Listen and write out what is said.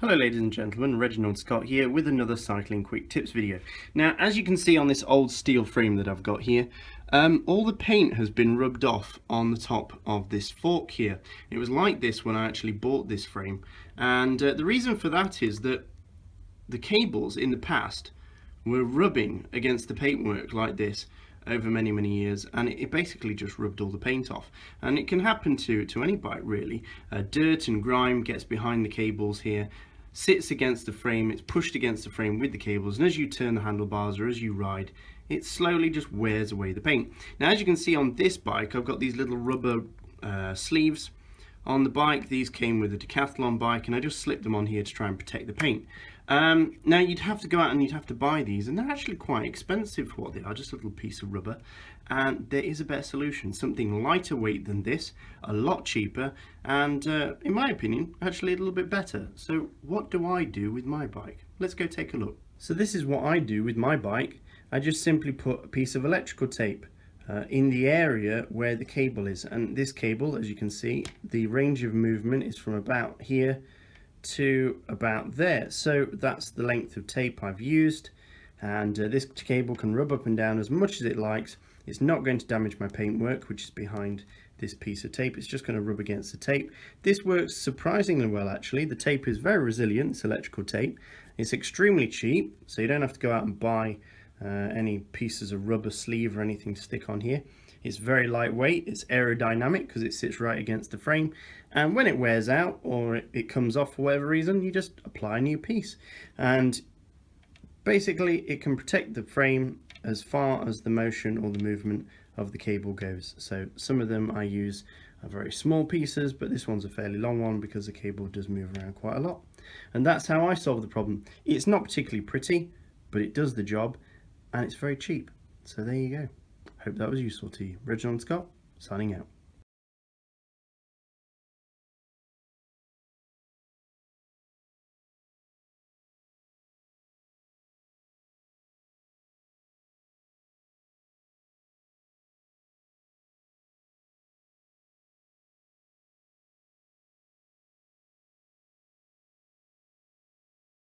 Hello ladies and gentlemen, Reginald Scott here with another Cycling Quick Tips video. Now as you can see on this old steel frame that I've got here, all the paint has been rubbed off on the top of this fork here. It was like this when I actually bought this frame, and the reason for that is that the cables in the past were rubbing against the paintwork like this over many years, and it basically just rubbed all the paint off. And it can happen to any bike really. Dirt and grime gets behind the cables here, sits against the frame, it's pushed against the frame with the cables, and as you turn the handlebars or as you ride, it slowly just wears away the paint. Now as you can see on this bike, I've got these little rubber sleeves on the bike. These came with a Decathlon bike, and I just slipped them on here to try and protect the paint. Now you'd have to go out and you'd have to buy these, and they're actually quite expensive for what they are, just a little piece of rubber. And there is a better solution, something lighter weight than this, a lot cheaper, and in my opinion actually a little bit better. So what do I do with my bike? Let's go take a look. So this is what I do with my bike. I just simply put a piece of electrical tape in the area where the cable is, and this cable, as you can see, the range of movement is from about here to about there. So that's the length of tape I've used, and this cable can rub up and down as much as it likes. It's not going to damage my paintwork, which is behind this piece of tape. It's just going to rub against the tape. This works surprisingly well actually. The tape is very resilient, it's electrical tape. It's extremely cheap, so you don't have to go out and buy any pieces of rubber sleeve or anything to stick on here. It's very lightweight, it's aerodynamic because it sits right against the frame, and when it wears out or it comes off for whatever reason, you just apply a new piece, and basically it can protect the frame as far as the motion or the movement of the cable goes. So some of them I use are very small pieces, but this one's a fairly long one because the cable does move around quite a lot. And that's how I solve the problem. It's not particularly pretty, but it does the job, and it's very cheap. So there you go. Hope that was useful to you. Reginald Scott, signing out.